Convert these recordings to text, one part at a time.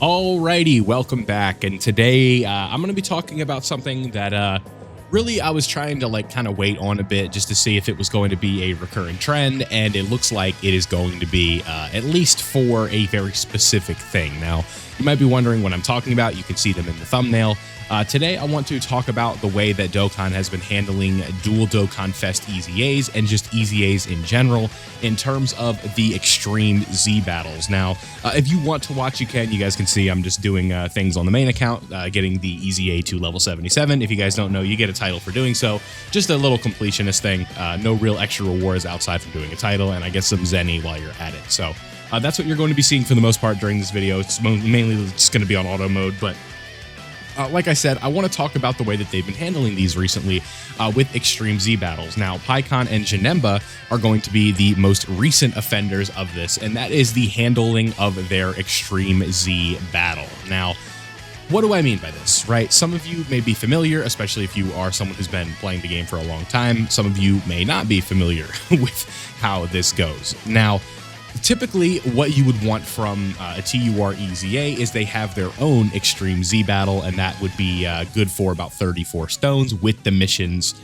Alrighty, welcome back. And today I'm going to be talking about something that really I was trying to kind of wait on a bit just to see if it was going to be a recurring trend. And it looks like it is going to be at least for a very specific thing. Now, you might be wondering what I'm talking about. You can see them in the thumbnail. Today, I want to talk about the way that Dokkan has been handling dual Dokkan Fest EZAs and just EZAs in general in terms of the Extreme Z battles. Now, if you want to watch, you can. You guys can see I'm just doing things on the main account, getting the EZA to level 77. If you guys don't know, you get a title for doing so. Just a little completionist thing. No real extra rewards outside from doing a title, and I get some Zenny while you're at it. So that's what you're going to be seeing for the most part during this video. It's mainly just going to be on auto mode, but like I said, I want to talk about the way that they've been handling these recently with Extreme Z battles. Now, Pikkon and Janemba are going to be the most recent offenders of this, and that is the handling of their Extreme Z battle. Now, what do I mean by this, right? Some of you may be familiar, especially if you are someone who's been playing the game for a long time. Some of you may not be familiar with how this goes. Now, typically, what you would want from a TUR EZA is they have their own Extreme Z battle, and that would be good for about 34 stones with the missions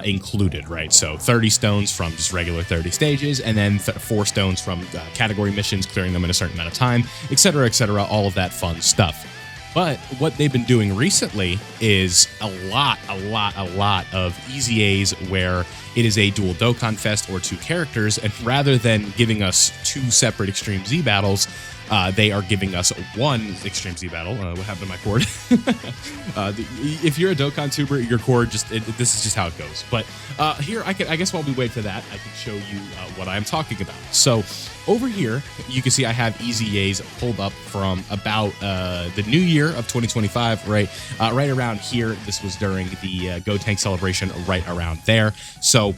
included, right? So 30 stones from just regular 30 stages, and then 4 stones from category missions, clearing them in a certain amount of time, etc., all of that fun stuff. But what they've been doing recently is a lot of EZAs where it is a dual Dokkan Fest or 2 characters, and rather than giving us 2 separate Extreme Z battles, they are giving us 1 Extreme Z battle. What happened to my cord? If you're a Dokkan tuber, your cord this is just how it goes. But here, I guess while we wait for that, I can show you what I'm talking about. So over here, you can see I have EZAs pulled up from about the new year of 2025, right around here. This was during the Go Tank celebration, right around there. So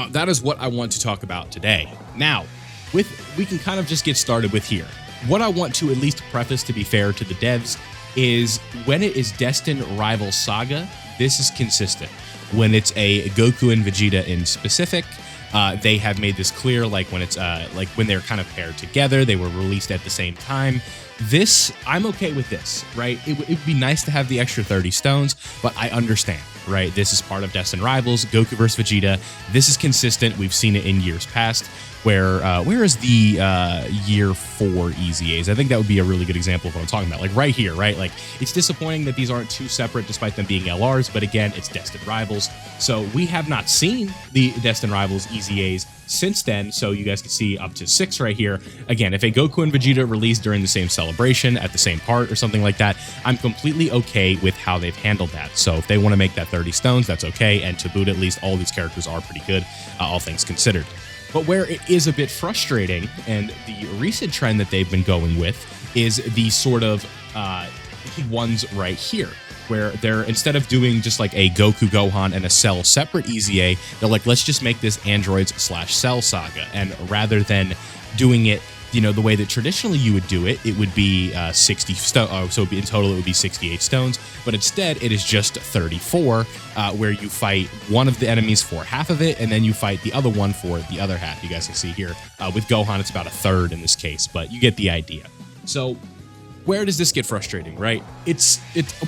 that is what I want to talk about today. Now, we can kind of just get started with here. What I want to at least preface, to be fair to the devs, is when it is Destined Rival Saga, this is consistent. When it's a Goku and Vegeta in specific, they have made this clear, like when it's like when they're kind of paired together, they were released at the same time. This, I'm okay with this, right? It would be nice to have the extra 30 stones, but I understand, right? This is part of Destined Rivals, Goku versus Vegeta. This is consistent. We've seen it in years past. Where is the year 4 EZAs? I think that would be a really good example of what I'm talking about. Like right here, right? Like it's disappointing that these aren't 2 separate despite them being LRs, but again, it's Destined Rivals. So we have not seen the Destined Rivals EZAs since then, so you guys can see up to 6 right here. Again, if a Goku and Vegeta released during the same celebration at the same part or something like that, I'm completely okay with how they've handled that. So if they want to make that 30 stones, that's okay, and to boot, at least all these characters are pretty good, all things considered. But where it is a bit frustrating, and the recent trend that they've been going with, is the sort of ones right here, where they're, instead of doing just like a Goku Gohan and a Cell separate EZA, they're like, let's just make this Androids/Cell Saga. And rather than doing it, you know, the way that traditionally you would do it, it would be 60 stones. So in total, it would be 68 stones. But instead, it is just 34, where you fight one of the enemies for half of it, and then you fight the other one for the other half. You guys can see here. With Gohan, it's about a third in this case, but you get the idea. So where does this get frustrating, right? It's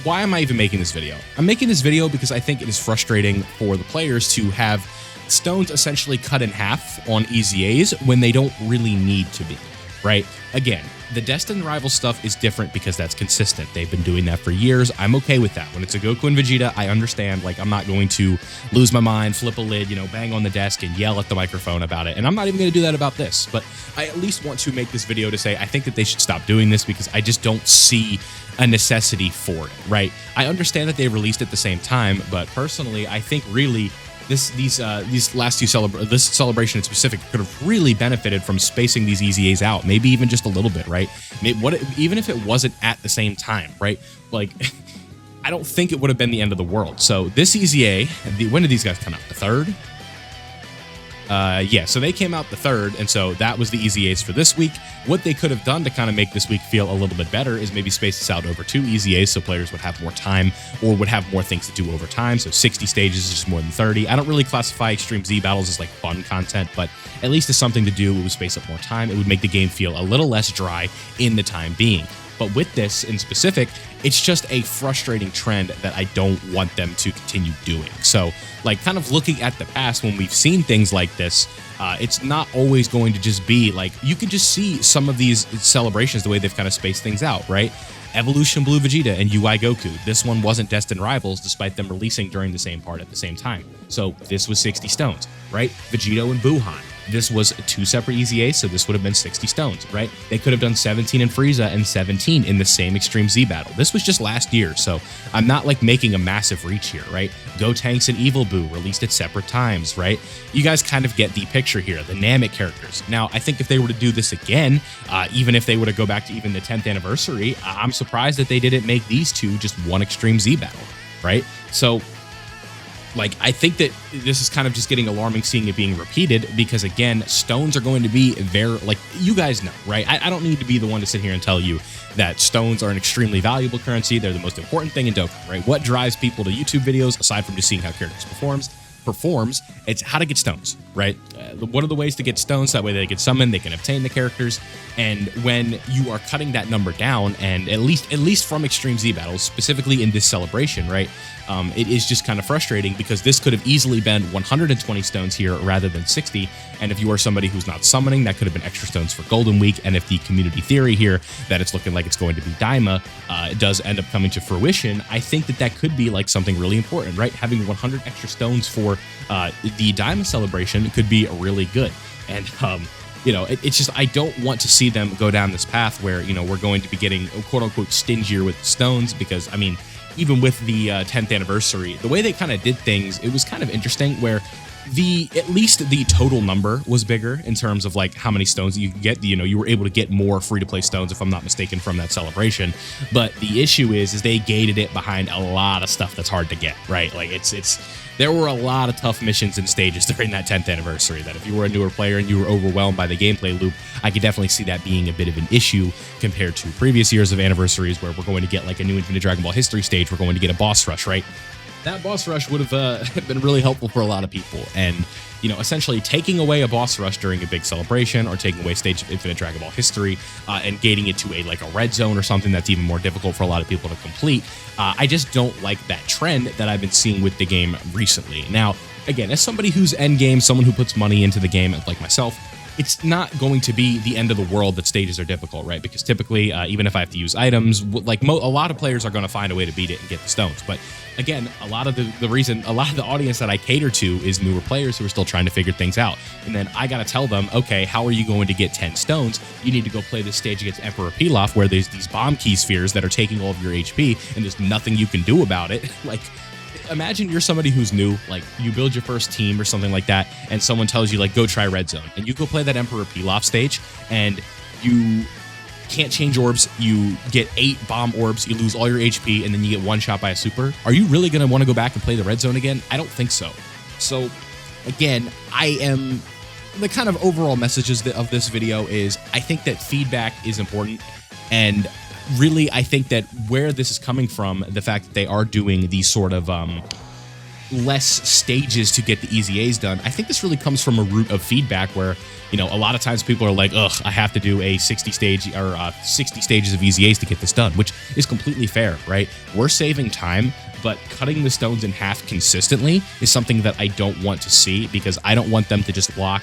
why am I even making this video? I'm making this video because I think it is frustrating for the players to have stones essentially cut in half on EZAs when they don't really need to be, right? Again, the Destined Rival stuff is different because that's consistent. They've been doing that for years. I'm okay with that. When it's a Goku and Vegeta, I understand. Like, I'm not going to lose my mind, flip a lid, you know, bang on the desk and yell at the microphone about it. And I'm not even going to do that about this. But I at least want to make this video to say I think that they should stop doing this because I just don't see a necessity for it, right? I understand that they released at the same time, but personally, I think really these last 2 this celebration in specific could have really benefited from spacing these EZAs out, maybe even just a little bit, right? Even if it wasn't at the same time, right? Like, I don't think it would have been the end of the world. So this EZA, when did these guys come out? The 3rd? Yeah, so they came out the 3rd, and so that was the EZAs for this week. What they could have done to kind of make this week feel a little bit better is maybe space this out over 2 EZAs so players would have more time or would have more things to do over time. So 60 stages is just more than 30. I don't really classify Extreme Z battles as like fun content, but at least it's something to do. It would space up more time. It would make the game feel a little less dry in the time being. But with this in specific, it's just a frustrating trend that I don't want them to continue doing. So, like, kind of looking at the past when we've seen things like this, it's not always going to just be like, you can just see some of these celebrations the way they've kind of spaced things out, right? Evolution Blue Vegeta and UI Goku. This one wasn't destined rivals despite them releasing during the same part at the same time. So this was 60 stones, right? Vegito and Buhan. This was 2 separate EZAs, so this would have been 60 stones, right? They could have done 17 in Frieza and 17 in the same Extreme Z battle. This was just last year, so I'm not like making a massive reach here, right? Gotenks and Evil Boo released at separate times, right? You guys kind of get the picture here, the Namek characters. Now, I think if they were to do this again, even if they were to go back to even the 10th anniversary, I'm surprised that they didn't make these two just one Extreme Z battle, right? So, like, I think that this is kind of just getting alarming seeing it being repeated because, again, stones are going to be very, like, you guys know, right? I don't need to be the one to sit here and tell you that stones are an extremely valuable currency. They're the most important thing in Dokkan, right? What drives people to YouTube videos, aside from just seeing how characters performs, it's how to get stones, right? What are the ways to get stones? That way they get summoned, they can obtain the characters. And when you are cutting that number down, and at least from Extreme Z battles, specifically in this celebration, right? It is just kind of frustrating because this could have easily been 120 stones here rather than 60. And if you are somebody who's not summoning, that could have been extra stones for Golden Week. And if the community theory here that it's looking like it's going to be Daima does end up coming to fruition, I think that that could be like something really important, right? Having 100 extra stones for the Daima celebration could be really good. And you know, it's just, I don't want to see them go down this path where, you know, we're going to be getting quote unquote stingier with stones because, I mean, even with the 10th anniversary, the way they kind of did things, it was kind of interesting where at least the total number was bigger in terms of like how many stones you could get. You know, you were able to get more free-to-play stones, if I'm not mistaken, from that celebration. But the issue is they gated it behind a lot of stuff that's hard to get, right? Like there were a lot of tough missions and stages during that 10th anniversary that if you were a newer player and you were overwhelmed by the gameplay loop, I could definitely see that being a bit of an issue compared to previous years of anniversaries where we're going to get like a new Infinite Dragon Ball History stage, we're going to get a boss rush, right? That boss rush would have been really helpful for a lot of people. And, you know, essentially taking away a boss rush during a big celebration or taking away a stage of Infinite Dragon Ball History and gating it to a red zone or something that's even more difficult for a lot of people to complete. I just don't like that trend that I've been seeing with the game recently. Now, again, as somebody who's endgame, someone who puts money into the game like myself, it's not going to be the end of the world that stages are difficult, right? Because typically, even if I have to use items, like a lot of players are going to find a way to beat it and get the stones. But again, a lot of the audience that I cater to is newer players who are still trying to figure things out. And then I got to tell them, okay, how are you going to get 10 stones? You need to go play this stage against Emperor Pilaf, where there's these bomb key spheres that are taking all of your HP, and there's nothing you can do about it. Like, imagine you're somebody who's new, like you build your first team or something like that, and someone tells you like, go try red zone, and you go play that Emperor Pilaf stage, and you can't change orbs, you get 8 bomb orbs, you lose all your HP, and then you get one shot by a super. Are you really going to want to go back and play the red zone again? I don't think so. So again, the kind of overall messages of this video is I think that feedback is important, and really, I think that where this is coming from, the fact that they are doing these sort of less stages to get the EZAs done, I think this really comes from a root of feedback where, you know, a lot of times people are like, ugh, I have to do a 60 stage or 60 stages of EZAs to get this done, which is completely fair, right? We're saving time, but cutting the stones in half consistently is something that I don't want to see because I don't want them to just block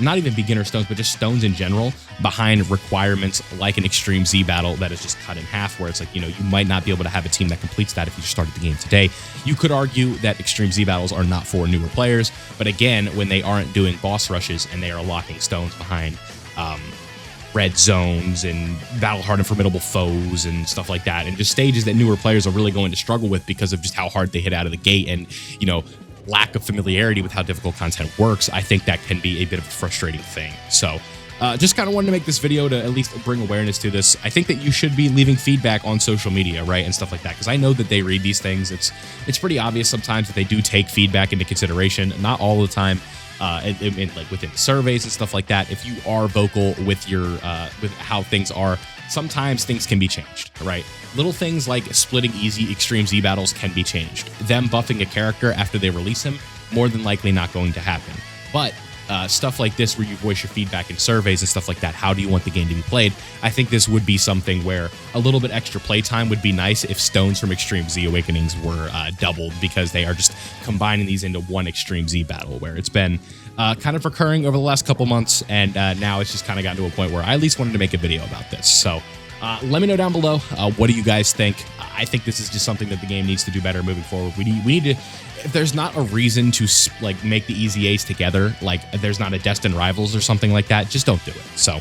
not even beginner stones, but just stones in general behind requirements like an Extreme Z battle that is just cut in half, where it's like, you know, you might not be able to have a team that completes that if you just started the game today. You could argue that Extreme Z battles are not for newer players, but again, when they aren't doing boss rushes and they are locking stones behind red zones and battle hard and formidable foes and stuff like that, and just stages that newer players are really going to struggle with because of just how hard they hit out of the gate and, you know, lack of familiarity with how difficult content works, I think that can be a bit of a frustrating thing. So just kind of wanted to make this video to at least bring awareness to this. I think that you should be leaving feedback on social media, right, and stuff like that, because I know that they read these things. It's pretty obvious sometimes that they do take feedback into consideration, not all the time. Like within surveys and stuff like that, if you are vocal with your with how things are, sometimes things can be changed, right? Little things like splitting easy Extreme Z battles can be changed. Them buffing a character after they release him, more than likely not going to happen. But stuff like this where you voice your feedback in surveys and stuff like that. How do you want the game to be played? I think this would be something where a little bit extra playtime would be nice if Stones from Extreme Z Awakenings were doubled, because they are just combining these into one Extreme Z battle, where it's been kind of recurring over the last couple months, and now it's just kind of gotten to a point where I at least wanted to make a video about this. So let me know down below, what do you guys think? I think this is just something that the game needs to do better moving forward. We need to, if there's not a reason to like make the Easy A's together, like there's not a Destined Rivals or something like that, just don't do it. So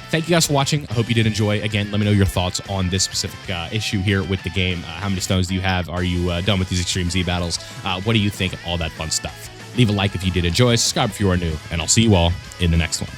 thank you guys for watching. I hope you did enjoy. Again, let me know your thoughts on this specific issue here with the game. How many stones do you have? Are you done with these Extreme Z battles? What do you think? All that fun stuff. Leave a like if you did enjoy, subscribe if you are new, and I'll see you all in the next one.